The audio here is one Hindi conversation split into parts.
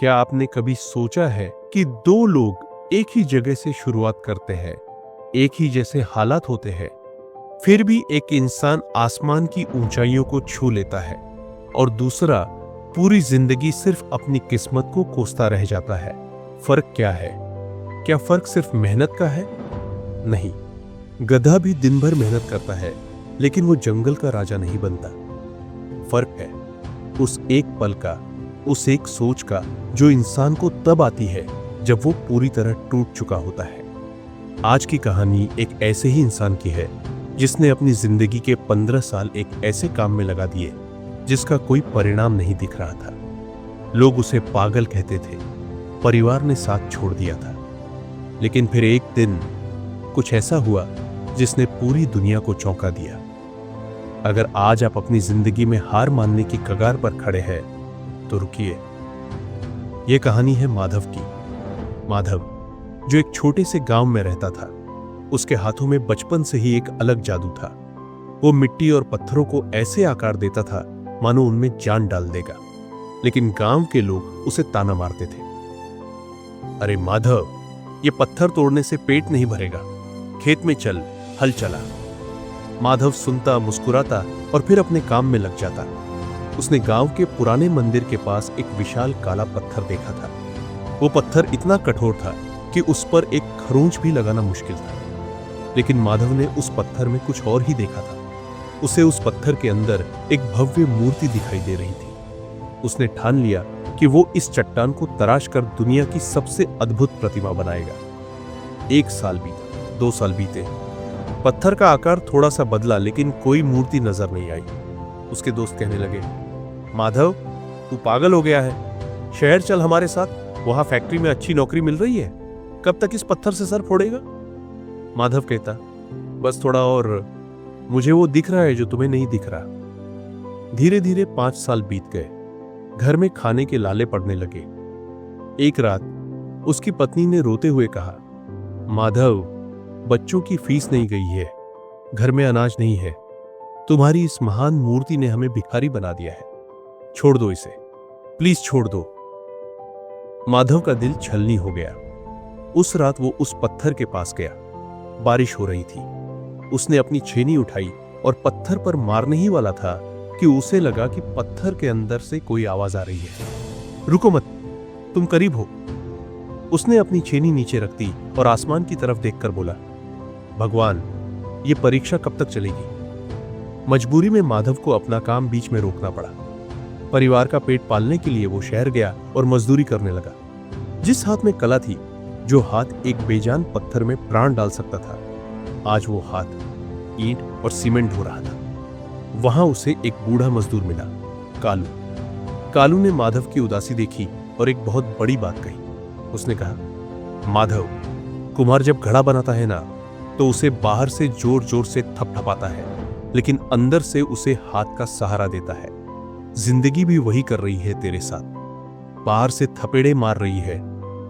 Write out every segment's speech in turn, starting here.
क्या आपने कभी सोचा है कि दो लोग एक ही जगह से शुरुआत करते हैं, एक ही जैसे हालात होते हैं, फिर भी एक इंसान आसमान की ऊंचाइयों को छू लेता है और दूसरा पूरी जिंदगी सिर्फ अपनी किस्मत को कोसता रह जाता है। फर्क क्या है? क्या फर्क सिर्फ मेहनत का है? नहीं, गधा भी दिन भर मेहनत करता है लेकिन वो जंगल का राजा नहीं बनता। फर्क है उस एक पल का, उस एक सोच का जो इंसान को तब आती है जब वो पूरी तरह टूट चुका होता है। आज की कहानी एक ऐसे ही इंसान की है जिसने अपनी जिंदगी के 15 साल एक ऐसे काम में लगा दिए जिसका कोई परिणाम नहीं दिख रहा था। लोग उसे पागल कहते थे, परिवार ने साथ छोड़ दिया था, लेकिन फिर एक दिन कुछ ऐसा हुआ जिसने पूरी दुनिया को चौंका दिया। अगर आज आप अपनी जिंदगी में हार मानने की कगार पर खड़े हैं तो रुकिए। यह कहानी है माधव की। माधव जो एक छोटे से गांव में रहता था, उसके हाथों में बचपन से ही एक अलग जादू था। वो मिट्टी और पत्थरों को ऐसे आकार देता था मानो उनमें जान डाल देगा, लेकिन गांव के लोग उसे ताना मारते थे। अरे माधव, ये पत्थर तोड़ने से पेट नहीं भरेगा, खेत में चल, हल चला। माधव सुनता, मुस्कुराता और फिर अपने काम में लग जाता। उसने गांव के पुराने मंदिर के पास एक विशाल काला पत्थर देखा था। वो पत्थर इतना कठोर था कि उस पर एक खरोंच भी लगाना मुश्किल था, लेकिन माधव ने उस पत्थर में कुछ और ही देखा था। उसे उस पत्थर के अंदर एक भव्य मूर्ति दिखाई दे रही थी। उसने ठान लिया कि वो इस चट्टान को तराश कर दुनिया की सबसे अद्भुत प्रतिमा बनाएगा। 1 साल बीता, 2 साल बीते, पत्थर का आकार थोड़ा सा बदला, लेकिन कोई मूर्ति नजर नहीं आई। उसके दोस्त कहने लगे, माधव तू पागल हो गया है, शहर चल हमारे साथ, वहां फैक्ट्री में अच्छी नौकरी मिल रही है, कब तक इस पत्थर से सर फोड़ेगा? माधव कहता, बस थोड़ा और, मुझे वो दिख रहा है जो तुम्हें नहीं दिख रहा। धीरे धीरे 5 साल बीत गए। घर में खाने के लाले पड़ने लगे। एक रात उसकी पत्नी ने रोते हुए कहा, माधव बच्चों की फीस नहीं गई है, घर में अनाज नहीं है, तुम्हारी इस महान मूर्ति ने हमें भिखारी बना दिया है, छोड़ दो इसे, प्लीज छोड़ दो। माधव का दिल छलनी हो गया। उस रात वो उस पत्थर के पास गया। बारिश हो रही थी। उसने अपनी छेनी उठाई और पत्थर पर मारने ही वाला था कि उसे लगा कि पत्थर के अंदर से कोई आवाज आ रही है। रुको मत, तुम करीब हो। उसने अपनी छेनी नीचे रख दी और आसमान की तरफ देखकर बोला, भगवान ये परीक्षा कब तक चलेगी? मजबूरी में माधव को अपना काम बीच में रोकना पड़ा। परिवार का पेट पालने के लिए वो शहर गया और मजदूरी करने लगा। जिस हाथ में कला थी, जो हाथ एक बेजान पत्थर में प्राण डाल सकता था, आज वो हाथ ईंट और सीमेंट ढो रहा था। वहां उसे एक बूढ़ा मजदूर मिला, कालू। कालू ने माधव की उदासी देखी और एक बहुत बड़ी बात कही। उसने कहा, माधव कुम्हार जब घड़ा बनाता है ना, तो उसे बाहर से जोर जोर से थपथपाता है, लेकिन अंदर से उसे हाथ का सहारा देता है। जिंदगी भी वही कर रही है तेरे साथ। बाहर से थपेड़े मार रही है,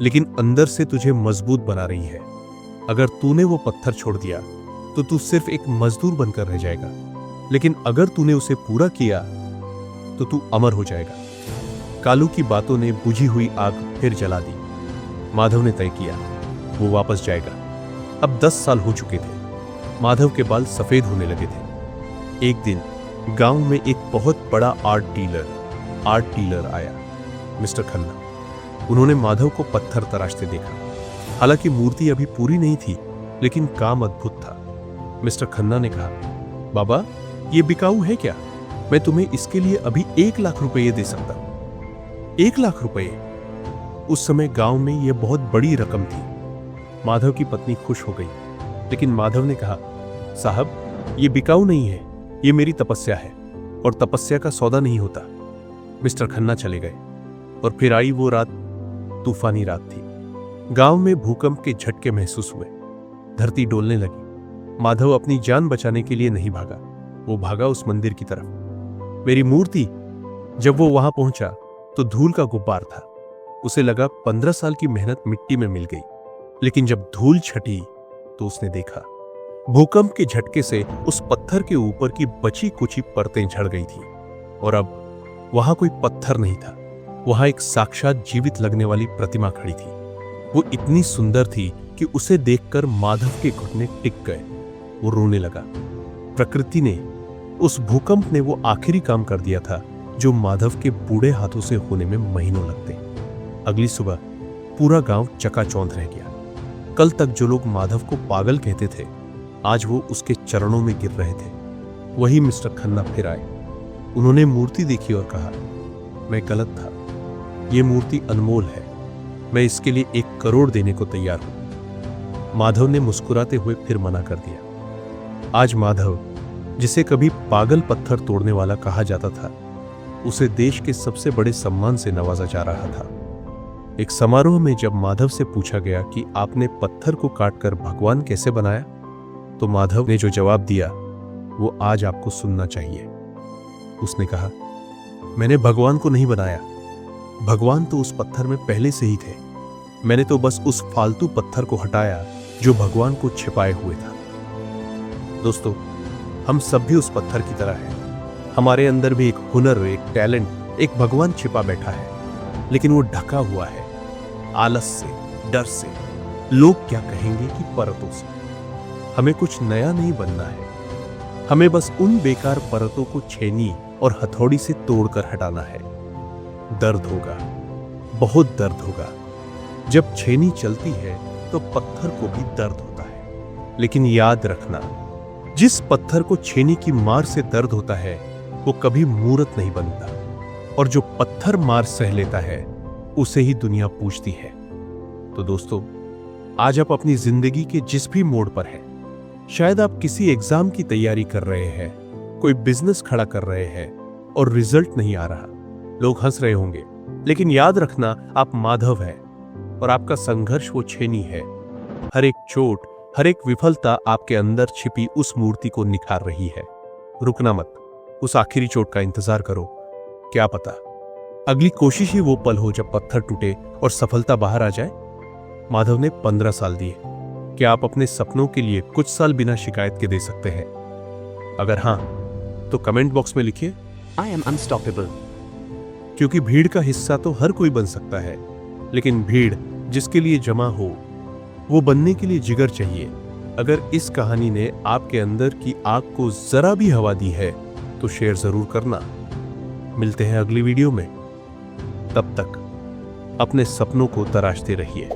लेकिन अंदर से तुझे मजबूत बना रही है। अगर तूने वो पत्थर छोड़ दिया तो तू सिर्फ एक मजदूर बनकर रह जाएगा, लेकिन अगर तूने उसे पूरा किया तो तू अमर हो जाएगा। कालू की बातों ने बुझी हुई आग फिर जला दी। माधव ने तय किया वो वापस जाएगा। अब 10 साल हो चुके थे। माधव के बाल सफेद होने लगे थे। एक दिन गांव में एक बहुत बड़ा आर्ट डीलर आया, मिस्टर खन्ना। उन्होंने माधव को पत्थर तराशते देखा। हालांकि मूर्ति अभी पूरी नहीं थी, लेकिन काम अद्भुत था। मिस्टर खन्ना ने कहा, बाबा ये बिकाऊ है क्या? मैं तुम्हें इसके लिए अभी 1 लाख रुपए दे सकता हूं। 1 लाख रुपए? उस समय गांव में यह बहुत बड़ी रकम थी। माधव की पत्नी खुश हो गई, लेकिन माधव ने कहा, साहब ये बिकाऊ नहीं है, ये मेरी तपस्या है और तपस्या का सौदा नहीं होता। मिस्टर खन्ना चले गए और फिर आई वो रात, तूफानी रात थी। गांव में भूकंप के झटके महसूस हुए। धरती डोलने लगी। माधव अपनी जान बचाने के लिए नहीं भागा, वो भागा उस मंदिर की तरफ। मेरी मूर्ति। जब वो वहां पहुंचा तो धूल का गुब्बार था। उसे लगा 15 साल की मेहनत मिट्टी में मिल गई, लेकिन जब धूल छटी तो उसने देखा भूकंप के झटके से उस पत्थर के ऊपर की बची कुची परतें झड़ गई थी और अब वहां कोई पत्थर नहीं था, वहां एक साक्षात जीवित लगने वाली प्रतिमा खड़ी थी। वो इतनी सुंदर थी कि उसे देखकर माधव के घुटने टिक गए। वो रोने लगा। प्रकृति ने, उस भूकंप ने वो आखिरी काम कर दिया था जो माधव के बूढ़े हाथों से होने में महीनों लगते। अगली सुबह पूरा गांव चकाचौंध रह गया। कल तक जो लोग माधव को पागल कहते थे, आज वो उसके चरणों में गिर रहे थे। वही मिस्टर खन्ना फिर आए। उन्होंने मूर्ति देखी और कहा, मैं गलत था, ये मूर्ति अनमोल है, मैं इसके लिए 1 करोड़ देने को तैयार हूं। माधव ने मुस्कुराते हुए फिर मना कर दिया। आज माधव, जिसे कभी पागल पत्थर तोड़ने वाला कहा जाता था, उसे देश के सबसे बड़े सम्मान से नवाजा जा रहा था। एक समारोह में जब माधव से पूछा गया कि आपने पत्थर को काटकर भगवान कैसे बनाया, तो माधव ने जो जवाब दिया वो आज आपको सुनना चाहिए। उसने कहा, मैंने भगवान को नहीं बनाया, भगवान तो उस पत्थर में पहले से ही थे, मैंने तो बस उस फालतू पत्थर को हटाया जो भगवान को छिपाए हुए था। दोस्तों, हम सब भी उस पत्थर की तरह हैं। हमारे अंदर भी एक हुनर, एक टैलेंट, एक भगवान छिपा बैठा है, लेकिन वो ढका हुआ है आलस से, डर से, लोग क्या कहेंगे की परतों से। हमें कुछ नया नहीं बनना है, हमें बस उन बेकार परतों को छेनी और हथौड़ी से तोड़कर हटाना है। दर्द होगा, बहुत दर्द होगा। जब छेनी चलती है तो पत्थर को भी दर्द होता है, लेकिन याद रखना, जिस पत्थर को छेनी की मार से दर्द होता है वो कभी मूर्त नहीं बनता, और जो पत्थर मार सह लेता है उसे ही दुनिया पूछती है। तो दोस्तों, आज आप अपनी जिंदगी के जिस भी मोड़ पर हैं, शायद आप किसी एग्जाम की तैयारी कर रहे हैं, कोई बिजनेस खड़ा कर रहे हैं और रिजल्ट नहीं आ रहा, लोग हंस रहे होंगे, लेकिन याद रखना, आप माधव हैं और आपका संघर्ष वो छेनी है। हर एक चोट, हर एक विफलता आपके अंदर छिपी उस मूर्ति को निखार रही है। रुकना मत, उस आखिरी चोट का इंतजार करो। क्या पता अगली कोशिश ही वो पल हो जब पत्थर टूटे और सफलता बाहर आ जाए। माधव ने 15 साल दिए। क्या आप अपने सपनों के लिए कुछ साल बिना शिकायत के दे सकते हैं? अगर हां, तो कमेंट बॉक्स में लिखिए, I am unstoppable। क्योंकि भीड़ का हिस्सा तो हर कोई बन सकता है, लेकिन भीड़ जिसके लिए जमा हो, वो बनने के लिए जिगर चाहिए। अगर इस कहानी ने आपके अंदर की आग को जरा भी हवा दी है तो शेयर जरूर करना। मिलते हैं अगली वीडियो में, तब तक अपने सपनों को तराशते रहिए।